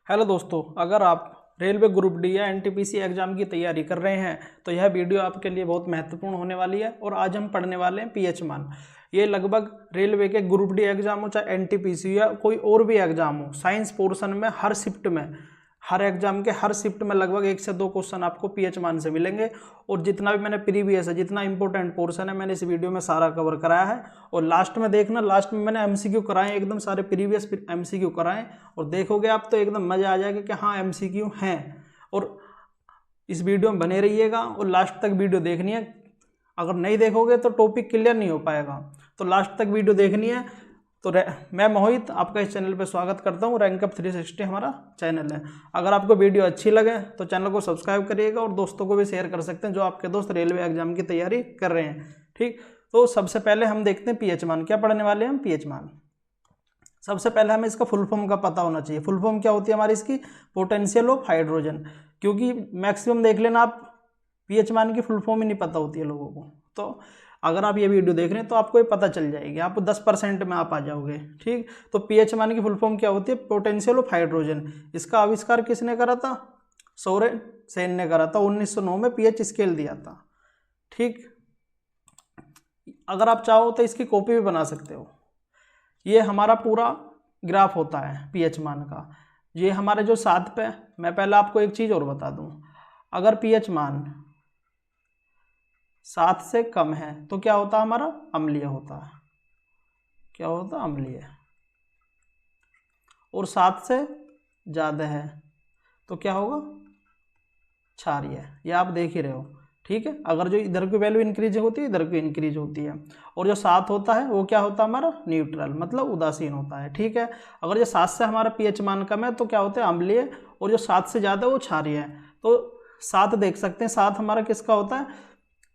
Hello दोस्तों, अगर आप रेलवे ग्रुप डी या एनटीपीसी एग्जाम की तैयारी कर रहे हैं तो यह वीडियो आपके लिए बहुत महत्वपूर्ण होने वाली है। और आज हम पढ़ने वाले हैं पीएच मान। ये लगभग रेलवे के ग्रुप डी एग्जाम हो चाहे एनटीपीसी या कोई और भी एग्जाम हो, साइंस पोर्शन में हर शिफ्ट में, हर एग्जाम के हर शिफ्ट में लगभग 1 से 2 क्वेश्चन आपको पीएच मान से मिलेंगे। और जितना भी मैंने प्रीवियस है, जितना इंपॉर्टेंट पोर्शन है, मैंने इस वीडियो में सारा कवर कराया है। और लास्ट में देखना, लास्ट में मैंने एमसीक्यू कराए, एकदम सारे प्रीवियस एमसीक्यू कराए और देखोगे आप तो एकदम मजा आ जाएगा कि हाँ एमसीक्यू हैं। और इस वीडियो में बने रहिएगा और लास्ट तक वीडियो देखनी है। अगर नहीं देखोगे तो टॉपिक क्लियर नहीं हो पाएगा, तो लास्ट तक वीडियो देखनी है। तो मैं मोहित आपका इस चैनल पे स्वागत करता हूँ। रैंक अप 360 हमारा चैनल है। अगर आपको वीडियो अच्छी लगे तो चैनल को सब्सक्राइब करिएगा और दोस्तों को भी शेयर कर सकते हैं जो आपके दोस्त रेलवे एग्जाम की तैयारी कर रहे हैं। ठीक, तो सबसे पहले हम देखते हैं पीएच मान। क्या पढ़ने वाले हैं हम? पीएच मान। सबसे पहले हमें इसका फुल फॉर्म का पता होना चाहिए। फुल फॉर्म क्या होती है हमारी इसकी? Potential of hydrogen. क्योंकि मैक्सिमम देख लेना आप, पीएच मान की फुल फॉर्म ही नहीं पता होती है लोगों को। तो अगर आप ये वीडियो देख रहे हैं तो आपको ये पता चल जाएगी, आप 10% में आप आ जाओगे। ठीक, तो पीएच मान की फुल फॉर्म क्या होती है? Potential of hydrogen. इसका आविष्कार किसने करा था? सोरेन सेन ने करा था। 1909 में पीएच स्केल दिया था। ठीक, अगर आप चाहो तो इसकी कॉपी भी बना सकते हो। ये हमारा पूरा ग्राफ होता है पीएच मान का। ये हमारे जो 7 पे, मैं पहले आपको एक चीज़ और बता दूं, अगर पीएच मान 7 से कम है तो क्या होता है? हमारा अम्लीय होता है। क्या होता है? अम्लीय। और 7 से ज़्यादा है तो क्या होगा? क्षारीय। ये आप देख ही रहे हो। ठीक है, अगर जो इधर की वैल्यू इंक्रीज होती है, इधर की इंक्रीज होती है। और जो 7 होता है वो क्या होता है हमारा? न्यूट्रल, मतलब उदासीन होता है। ठीक है, अगर जो 7 से हमारा पीएच मान कम है तो क्या होता है? अम्लीय। और जो 7 से ज़्यादा है वो क्षारीय है। तो 7 देख सकते हैं, 7 हमारा किसका होता है?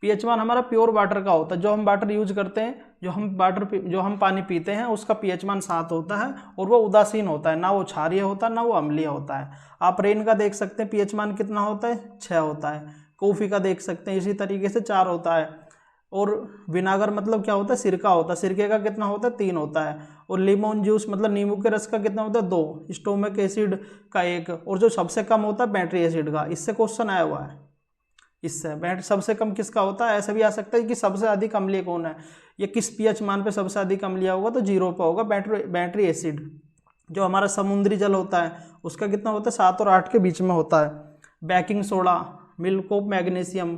पीएच मान हमारा प्योर वाटर का होता है। जो हम वाटर यूज करते हैं, जो हम पानी पीते हैं, उसका पीएच मान 7 होता है। और वो उदासीन होता है, ना वो क्षारीय होता है ना वो अम्लीय होता है। आप रेन का देख सकते हैं पीएच मान कितना होता है? 6 होता है। कॉफ़ी का देख सकते हैं इसी तरीके से 4 होता है। और विनागर मतलब क्या होता है? सिरका होता है। सिरके का कितना होता है? 3 होता है। और लेमन जूस मतलब नींबू के रस का कितना होता है? 2। स्टोमिक एसिड का 1। और जो सबसे कम होता है बैटरी एसिड का। इससे क्वेश्चन आया हुआ है। इससे बैटरी सबसे कम किसका होता है? ऐसा भी आ सकता है कि सबसे अधिक अम्लीय कौन है, ये किस पीएच मान पे सबसे अधिक अम्लीय होगा? तो 0 पे होगा बैटरी एसिड। जो हमारा समुद्री जल होता है उसका कितना होता है? 7 और 8 के बीच में होता है। Baking soda, milk of magnesium,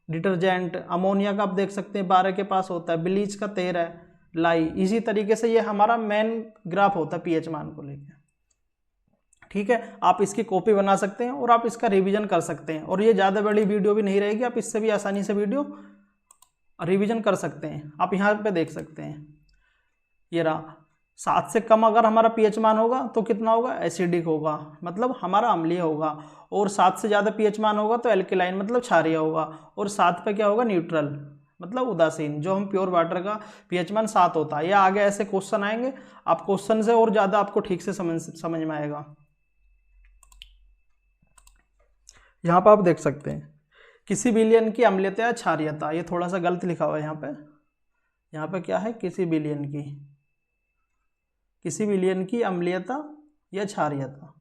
detergent, ammonia का आप देख सकते हैं 12 के पास होता है। ब्लीच का 13, लाई। इसी तरीके से ये हमारा मेन ग्राफ होता है पीएच मान को लेकर। ठीक है, आप इसकी कॉपी बना सकते हैं और आप इसका रिवीजन कर सकते हैं। और ये ज़्यादा बड़ी वीडियो भी नहीं रहेगी, आप इससे भी आसानी से वीडियो रिवीजन कर सकते हैं। आप यहाँ पे देख सकते हैं, ये रहा। 7 से कम अगर हमारा पीएच मान होगा तो कितना होगा? एसिडिक होगा, मतलब हमारा अम्लीय होगा। और 7 से ज़्यादा पीएच मान होगा तो एल्केलाइन, मतलब क्षारीय होगा। और 7 पे क्या होगा? न्यूट्रल, मतलब उदासीन। जो हम प्योर वाटर का पीएच मान 7 होता है। या आगे ऐसे क्वेश्चन आएंगे, आप क्वेश्चन से और ज़्यादा आपको ठीक से समझ में आएगा। यहाँ पर आप देख सकते हैं किसी विलयन की अम्लीयता या क्षारीयता। ये थोड़ा सा गलत लिखा हुआ है यहाँ पे। यहाँ पे क्या है? किसी विलयन की अम्लीयता या क्षारीयता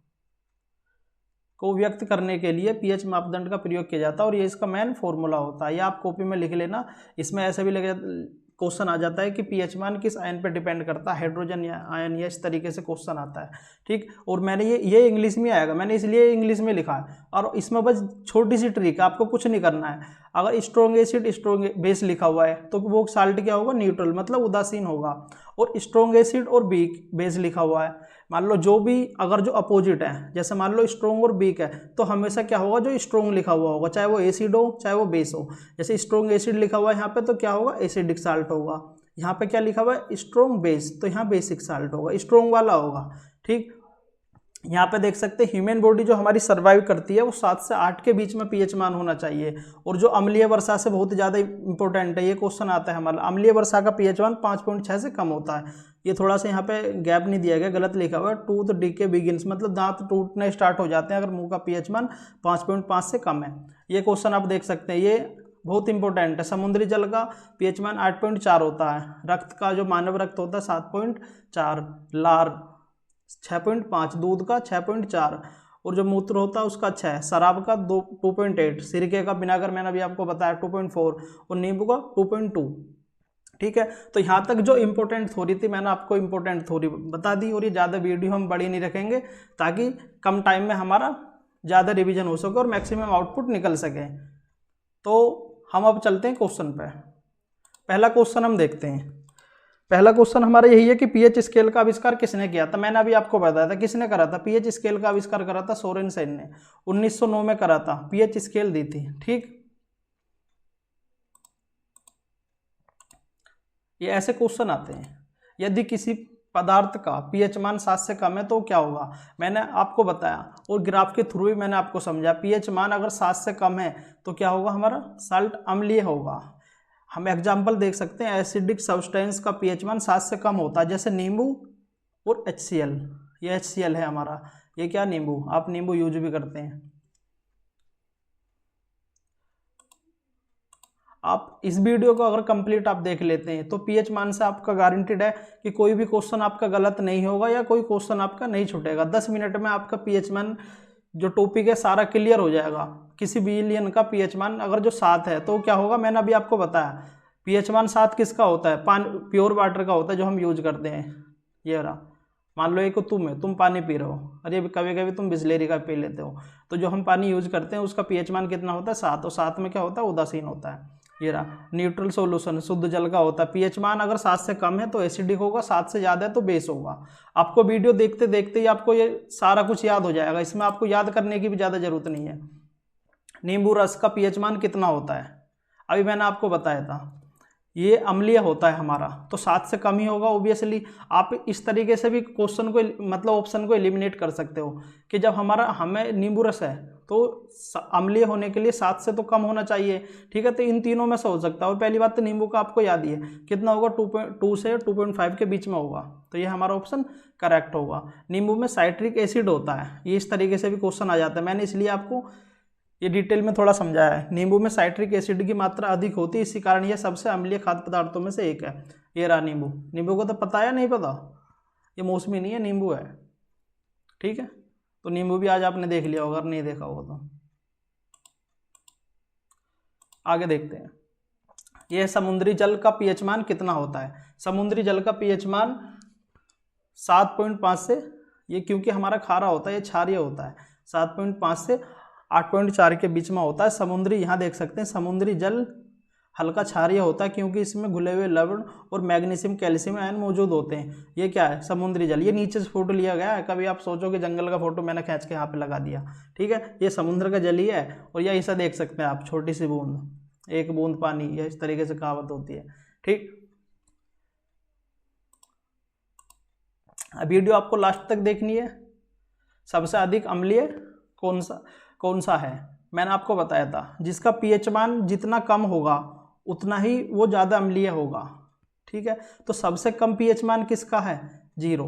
को व्यक्त करने के लिए पीएच मापदंड का प्रयोग किया जाता है। और ये इसका मेन फॉर्मूला होता है। ये आप कॉपी में लिख लेना। इसमें ऐसे भी लगे क्वेश्चन आ जाता है कि पीएच मान किस आयन पर डिपेंड करता है, हाइड्रोजन या आयन, या इस तरीके से क्वेश्चन आता है। ठीक, और मैंने ये इंग्लिश में आएगा, मैंने इसलिए इंग्लिश में लिखा है। और इसमें बस छोटी सी ट्रिक है, आपको कुछ नहीं करना है। अगर स्ट्रॉन्ग एसिड स्ट्रॉन्ग बेस लिखा हुआ है तो वो साल्ट क्या होगा? न्यूट्रल, मतलब उदासीन होगा। और स्ट्रॉन्ग एसिड और वीक बेस लिखा हुआ है, मान लो जो भी, अगर जो अपोजिट है, जैसे मान लो स्ट्रॉन्ग और वीक है, तो हमेशा क्या होगा? जो स्ट्रॉन्ग लिखा हुआ होगा, चाहे वो एसिड हो चाहे वो बेस हो। जैसे स्ट्रॉन्ग एसिड लिखा हुआ है यहाँ पे तो क्या होगा? एसिडिक साल्ट होगा। यहाँ पे क्या लिखा हुआ है? स्ट्रॉन्ग बेस, तो यहाँ बेसिक साल्ट होगा, स्ट्रॉन्ग वाला होगा। ठीक, यहाँ पे देख सकते हैं ह्यूमन बॉडी जो हमारी सर्वाइव करती है वो 7 से 8 के बीच में पीएच मान होना चाहिए। और जो अम्लीय वर्षा से बहुत ज़्यादा इंपॉर्टेंट है, ये क्वेश्चन आता है हमारा, अम्लीय वर्षा का पीएच मान 5.6 से कम होता है। ये थोड़ा सा यहाँ पे गैप नहीं दिया गया, गलत लिखा हुआ है। टूथ डीके बिगिन्स, मतलब दांत टूटने स्टार्ट हो जाते हैं अगर मुंह का पीएच मान 5.5 से कम है। ये क्वेश्चन आप देख सकते हैं, ये बहुत इंपॉर्टेंट है। समुद्री जल का पीएच मान 8.4 होता है। रक्त का, जो मानव रक्त होता है, 7.4। लार 6.5, दूध का 6.4, और जो मूत्र होता है उसका 6, शराब का 2.8, सिरके का विनेगर मैंने अभी आपको बताया 2.4, और नींबू का 2.2। ठीक है, तो यहाँ तक जो इंपॉर्टेंट थ्योरी थी मैंने आपको इंपॉर्टेंट थ्योरी बता दी, और ये ज़्यादा वीडियो हम बड़ी नहीं रखेंगे ताकि कम टाइम में हमारा ज़्यादा रिवीजन हो सके और मैक्सिमम आउटपुट निकल सके। तो हम अब चलते हैं क्वेश्चन पे। पहला क्वेश्चन हम देखते हैं। पहला क्वेश्चन हमारा यही है कि पीएच स्केल का आविष्कार किसने किया था। मैंने अभी आपको बताया था किसने करा था, पीएच स्केल का आविष्कार करा था सोरेनसेन ने, 1909 में करा था, पीएच स्केल दी थी। ठीक, ये ऐसे क्वेश्चन आते हैं। यदि किसी पदार्थ का पीएच मान 7 से कम है तो क्या होगा, मैंने आपको बताया और ग्राफ के थ्रू भी मैंने आपको समझा। पीएच मान अगर 7 से कम है तो क्या होगा, हमारा साल्ट अम्लीय होगा। हम एग्जाम्पल देख सकते हैं, एसिडिक सब्सटेंस का पीएच मान 7 से कम होता है, जैसे नींबू और HCl। ये HCl है हमारा, ये क्या नींबू, आप नींबू यूज भी करते हैं। आप इस वीडियो को अगर कंप्लीट आप देख लेते हैं तो पीएच मान से आपका गारंटीड है कि कोई भी क्वेश्चन आपका गलत नहीं होगा या कोई क्वेश्चन आपका नहीं छूटेगा। 10 मिनट में आपका पीएच मान जो टॉपिक है सारा क्लियर हो जाएगा। किसी भी एलियन का पीएच मान अगर जो 7 है तो क्या होगा, मैंने अभी आपको बताया पीएच मान 7 किसका होता है, प्योर वाटर का होता है जो हम यूज करते हैं। ये रहा, मान लो एक तुम पानी पी रहे हो, अरे कभी कभी तुम बिस्लेरी का पी लेते हो, तो जो हम पानी यूज करते हैं उसका पीएच मान कितना होता है, 7, और 7 में क्या होता है, उदासीन होता है। ये रहा, न्यूट्रल सॉल्यूशन शुद्ध जल का होता है, पीएच मान अगर 7 से कम है तो एसिडिक होगा, 7 से ज़्यादा है तो बेस होगा। आपको वीडियो देखते देखते ही आपको ये सारा कुछ याद हो जाएगा, इसमें आपको याद करने की भी ज़्यादा जरूरत नहीं है। नींबू रस का पीएच मान कितना होता है, अभी मैंने आपको बताया था, ये अम्लीय होता है हमारा, तो 7 से कम ही होगा ऑब्वियसली। आप इस तरीके से भी क्वेश्चन को मतलब ऑप्शन को एलिमिनेट कर सकते हो कि जब हमें नींबू रस है तो अम्लीय होने के लिए 7 से तो कम होना चाहिए। ठीक है, तो इन तीनों में से हो सकता है। और पहली बात तो नींबू का आपको याद ही है कितना होगा, 2 से 2.5 के बीच में होगा, तो ये हमारा ऑप्शन करेक्ट होगा। नींबू में साइट्रिक एसिड होता है, ये इस तरीके से भी क्वेश्चन आ जाता है, मैंने इसलिए आपको ये डिटेल में थोड़ा समझाया है। नींबू में साइट्रिक एसिड की मात्रा अधिक होती है, इसी कारण यह सबसे अम्लीय खाद्य पदार्थों में से एक है। ये रहा नींबू, नींबू को तो पता है नहीं पता, ये मौसमी नहीं है, नींबू है। ठीक है, तो नींबू भी आज आपने देख लिया होगा, अगर नहीं देखा होगा तो। आगे देखते हैं, यह समुद्री जल का पीएच मान कितना होता है। समुद्री जल का पीएच मान 7.5 से, ये क्योंकि हमारा खारा होता है, ये क्षारीय होता है, 7.5 से 8.4 के बीच में होता है। समुद्री, यहाँ देख सकते हैं समुद्री जल हल्का क्षारीय होता है क्योंकि इसमें घुले हुए लवण और मैग्नीशियम कैल्शियम आयन मौजूद होते हैं। ये क्या है, समुद्री जल। ये नीचे से फोटो लिया गया है, कभी आप सोचो कि जंगल का फोटो मैंने खींच के यहाँ पे लगा दिया। ठीक है, ये समुद्र का जल ही है। और यह ऐसा देख सकते हैं आप, छोटी सी बूंद, एक बूंद पानी, यह इस तरीके से कहावत होती है। ठीक, अब वीडियो आपको लास्ट तक देखनी है। सबसे अधिक अम्लीय कौन सा है, मैंने आपको बताया था, जिसका पीएच मान जितना कम होगा उतना ही वो ज़्यादा अम्लीय होगा। ठीक है, तो सबसे कम पीएच मान किसका है, 0।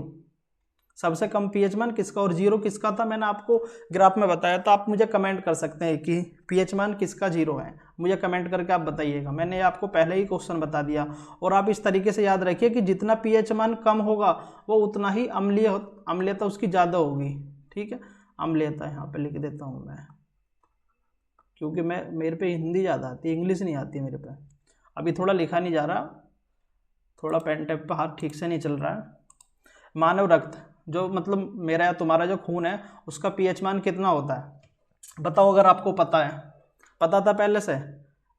सबसे कम पीएच मान किसका और 0 किसका था, मैंने आपको ग्राफ में बताया। तो आप मुझे कमेंट कर सकते हैं कि पीएच मान किसका 0 है, मुझे कमेंट करके आप बताइएगा। मैंने आपको पहले ही क्वेश्चन बता दिया। और आप इस तरीके से याद रखिए कि जितना पीएच मान कम होगा वो उतना ही अम्लीयता उसकी ज़्यादा होगी। ठीक है, अम्लीयता यहाँ पे लिख देता हूँ मैं, क्योंकि मेरे पे हिंदी ज़्यादा आती है, इंग्लिश नहीं आती मेरे पे। अभी थोड़ा लिखा नहीं जा रहा, थोड़ा पेन टेप पे हाथ ठीक से नहीं चल रहा है। मानव रक्त, जो मतलब मेरा या तुम्हारा जो खून है, उसका पीएच मान कितना होता है, बताओ अगर आपको पता है। पता था पहले से,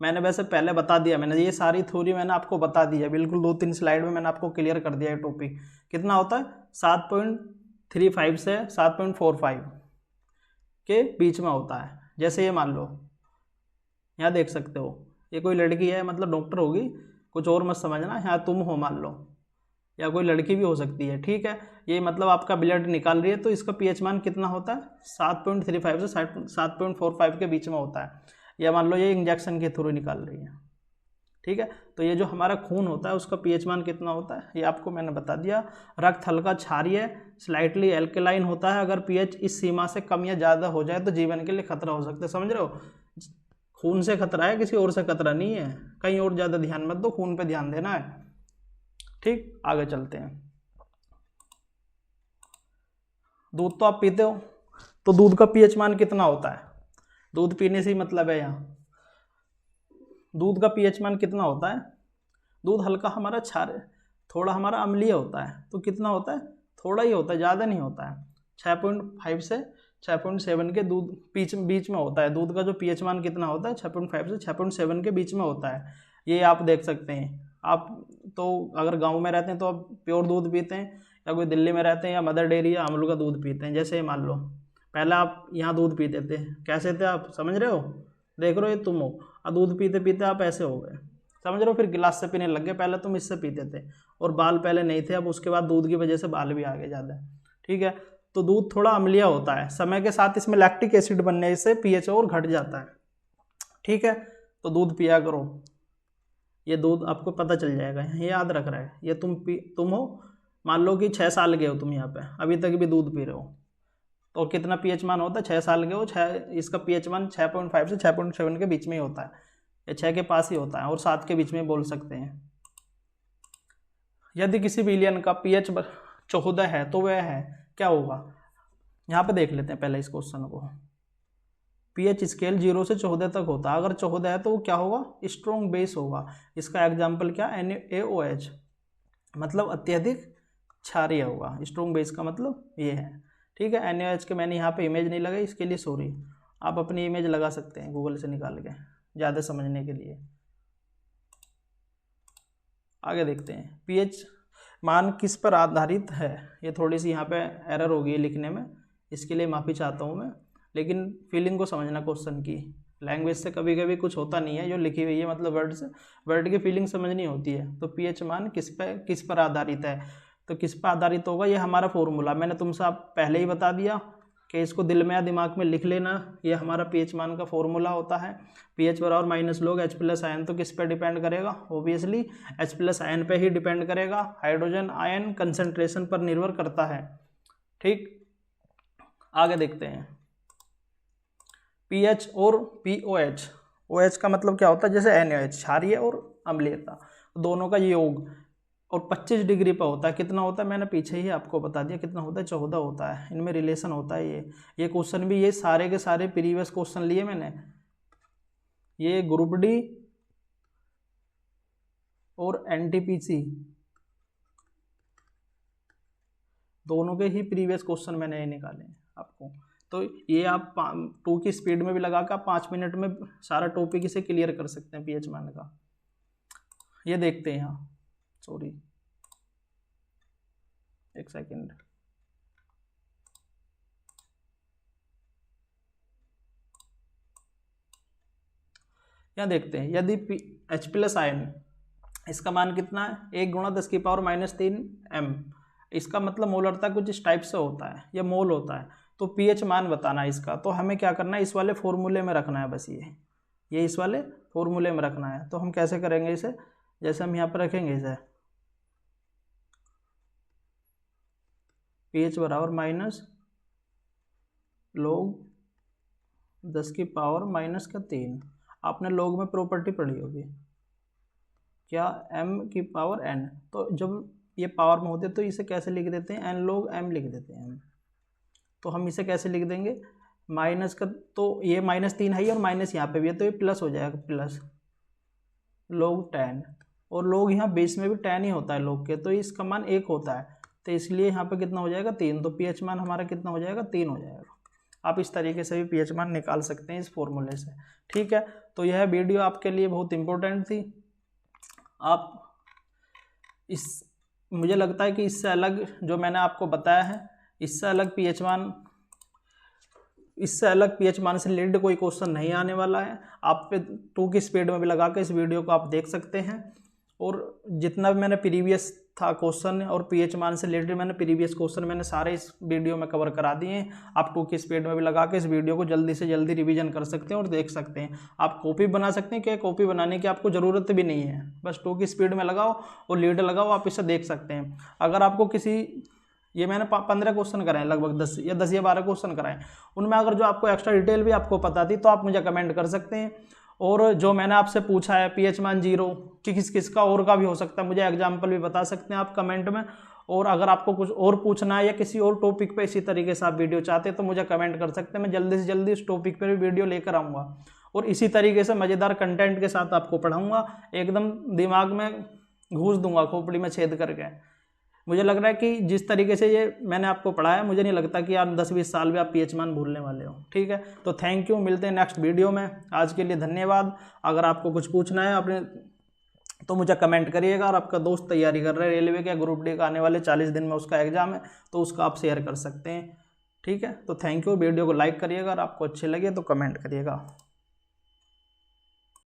मैंने वैसे पहले बता दिया, मैंने ये सारी थ्योरी मैंने आपको बता दी है, बिल्कुल 2-3 स्लाइड में मैंने आपको क्लियर कर दिया है टॉपिक। कितना होता है, 7.35 से 7.45 के बीच में होता है। जैसे ये मान लो, यहाँ देख सकते हो, ये कोई लड़की है, मतलब डॉक्टर होगी, कुछ और मत समझना, यहाँ तुम हो मान लो, या कोई लड़की भी हो सकती है। ठीक है, ये मतलब आपका ब्लड निकाल रही है, तो इसका पीएच मान कितना होता है, 7.35 से 7.45 के बीच में होता है। या मान लो ये इंजेक्शन के थ्रू निकाल रही है। ठीक है, तो ये जो हमारा खून होता है उसका पीएच मान कितना होता है, ये आपको मैंने बता दिया। रक्त हल्का क्षारीय स्लाइटली एल्केलाइन होता है, अगर पीएच इस सीमा से कम या ज़्यादा हो जाए तो जीवन के लिए खतरा हो सकता है। समझ रहे हो, खून से खतरा है, किसी और से खतरा नहीं है। कहीं और ज़्यादा ध्यान मत दो, खून पे ध्यान देना है। ठीक, आगे चलते हैं। दूध तो आप पीते हो, तो दूध का पीएच मान कितना होता है? दूध पीने से ही मतलब है यहाँ, दूध का पीएच मान कितना होता है? दूध हल्का हमारा क्षार, थोड़ा हमारा अम्लीय होता है, तो कितना होता है? थोड़ा ही होता है, ज़्यादा नहीं होता है। 6.5 से 6.7 के दूध बीच में होता है। दूध का जो पीएच मान कितना होता है? 6.5 से 6.7 के बीच में होता है। ये आप देख सकते हैं। आप तो अगर गांव में रहते हैं तो आप प्योर दूध पीते हैं, या कोई दिल्ली में रहते हैं या मदर डेयरी या अमूल का दूध पीते हैं। जैसे मान लो पहले आप यहाँ दूध पीते थे, कैसे थे आप समझ रहे हो? देख रहे हो ये तुम हो, और दूध पीते पीते आप ऐसे हो गए, समझ रहे हो? फिर गिलास से पीने लग गए, पहले तुम इससे पीते थे, और बाल पहले नहीं थे, अब उसके बाद दूध की वजह से बाल भी आ गए ज़्यादा। ठीक है, तो दूध थोड़ा अम्लीय होता है, समय के साथ इसमें लैक्टिक एसिड बनने से पीएच और घट जाता है। ठीक है, तो दूध पिया करो, ये दूध आपको पता चल जाएगा, ये याद रख रहा है। ये तुम हो, मान लो कि 6 साल के हो तुम यहाँ पे, अभी तक भी दूध पी रहे हो, तो कितना पीएच मान होता है? 6 साल के हो, इसका पीएच मान 6.5 से 6.7 के बीच में ही होता है, या 6 के पास ही होता है, और 7 के बीच में बोल सकते हैं। यदि किसी विलयन का पीएच 14 है तो वह है, क्या होगा? यहाँ पे देख लेते हैं पहले इस क्वेश्चन को। पीएच स्केल 0 से 14 तक होता है, अगर 14 है तो वो क्या होगा? स्ट्रॉन्ग बेस होगा। इसका एग्जाम्पल क्या? NaOH, मतलब अत्यधिक क्षारीय होगा। स्ट्रॉन्ग बेस का मतलब ये है। ठीक है, NaOH के मैंने यहाँ पे इमेज नहीं लगाई, इसके लिए सॉरी, आप अपनी इमेज लगा सकते हैं गूगल से निकाल के, ज़्यादा समझने के लिए। आगे देखते हैं, पीएच मान किस पर आधारित है? ये थोड़ी सी यहाँ पे एरर हो गई लिखने में, इसके लिए माफ़ी चाहता हूँ मैं, लेकिन फीलिंग को समझना क्वेश्चन की। लैंग्वेज से कभी कभी कुछ होता नहीं है, जो लिखी हुई है मतलब वर्ड से वर्ड की फीलिंग समझनी होती है। तो पीएच मान किस पर आधारित है? तो किस पर आधारित होगा? ये हमारा फॉर्मूला मैंने तुमसे आप पहले ही बता दिया कि इसको दिल में या दिमाग में लिख लेना। ये हमारा पीएच मान का फॉर्मूला होता है, पीएच बराबर minus log H plus ion. तो किस पर डिपेंड करेगा? ऑब्वियसली H प्लस आयन पे ही डिपेंड करेगा, हाइड्रोजन आयन कंसंट्रेशन पर निर्भर करता है। ठीक, आगे देखते हैं, पीएच और पीओएच। ओएच का मतलब क्या होता है? जैसे NaOH, क्षारीय और अम्लीयता, दोनों का योग, और 25 डिग्री पर होता है। कितना होता है? मैंने पीछे ही आपको बता दिया कितना होता है, 14 होता है। इनमें रिलेशन होता है। ये क्वेश्चन भी, ये सारे के सारे प्रीवियस क्वेश्चन लिए मैंने, ये ग्रुप डी और NTPC दोनों के ही प्रीवियस क्वेश्चन मैंने ये निकाले हैं आपको। तो ये आप 2 की स्पीड में भी लगा कर 5 मिनट में सारा टॉपिक इसे क्लियर कर सकते हैं पीएच मान का। ये देखते हैं यहाँ, सॉरी एक सेकेंड, यहाँ देखते हैं, यदि H प्लस आयन, इसका मान कितना है? 1 गुणा 10 की पावर -3 m। इसका मतलब मोलरता कुछ इस टाइप से होता है, या मोल होता है। तो पीएच मान बताना है इसका, तो हमें क्या करना है? इस वाले फॉर्मूले में रखना है, बस ये इस वाले फॉर्मूले में रखना है। तो हम कैसे करेंगे इसे? जैसे हम यहाँ पर रखेंगे इसे, पीएच बराबर माइनस log 10 की पावर -3। आपने log में प्रॉपर्टी पढ़ी होगी क्या? m की पावर n। तो जब ये पावर में होते तो इसे कैसे लिख देते हैं? n log m लिख देते हैं हम। तो हम इसे कैसे लिख देंगे? माइनस का, तो ये -3 है और माइनस यहाँ पे भी है, तो ये प्लस हो जाएगा, प्लस log 10। और log यहाँ बेस में भी 10 ही होता है log के, तो इसका मान 1 होता है, तो इसलिए यहाँ पे कितना हो जाएगा? 3। तो पीएच मान हमारा कितना हो जाएगा? 3 हो जाएगा। आप इस तरीके से भी पीएच मान निकाल सकते हैं इस फॉर्मूले से। ठीक है, तो यह वीडियो आपके लिए बहुत इंपॉर्टेंट थी। आप मुझे लगता है कि इससे अलग जो मैंने आपको बताया है, इससे अलग पीएच मान से रिलेटेड कोई क्वेश्चन नहीं आने वाला है। आप 2 की स्पीड में भी लगा के इस वीडियो को आप देख सकते हैं। और जितना भी मैंने प्रीवियस था क्वेश्चन और पीएच मान से रिलेटेड मैंने प्रीवियस क्वेश्चन मैंने सारे इस वीडियो में कवर करा दिए हैं। आप 2 की स्पीड में भी लगा के इस वीडियो को जल्दी से जल्दी रिवीजन कर सकते हैं और देख सकते हैं। आप कॉपी बना सकते हैं, क्या कॉपी बनाने की आपको ज़रूरत भी नहीं है, बस 2 की स्पीड में लगाओ और लीड लगाओ, आप इसे देख सकते हैं। अगर आपको ये मैंने 15 क्वेश्चन कराए, लगभग 10 या 12 क्वेश्चन कराए, उनमें अगर जो आपको एक्स्ट्रा डिटेल भी आपको पता थी तो आप मुझे कमेंट कर सकते हैं। और जो मैंने आपसे पूछा है पीएच मान 0 कि किस का और का भी हो सकता है, मुझे एग्जाम्पल भी बता सकते हैं आप कमेंट में। और अगर आपको कुछ और पूछना है या किसी और टॉपिक पे इसी तरीके से आप वीडियो चाहते हैं तो मुझे कमेंट कर सकते हैं। मैं जल्दी से जल्दी इस टॉपिक पर भी वीडियो लेकर आऊँगा और इसी तरीके से मज़ेदार कंटेंट के साथ आपको पढ़ाऊँगा, एकदम दिमाग में घूस दूंगा, खोपड़ी में छेद करके। मुझे लग रहा है कि जिस तरीके से ये मैंने आपको पढ़ाया, मुझे नहीं लगता कि आप 10-20 साल में आप पीएच मान भूलने वाले हो। ठीक है, तो थैंक यू, मिलते हैं नेक्स्ट वीडियो में। आज के लिए धन्यवाद। अगर आपको कुछ पूछना है अपने तो मुझे कमेंट करिएगा, और आपका दोस्त तैयारी कर रहा है रेलवे का, ग्रुप डी का आने वाले 40 दिन में उसका एग्जाम है, तो उसका आप शेयर कर सकते हैं। ठीक है, तो थैंक यू। वीडियो को लाइक करिएगा और आपको अच्छी लगे तो कमेंट करिएगा।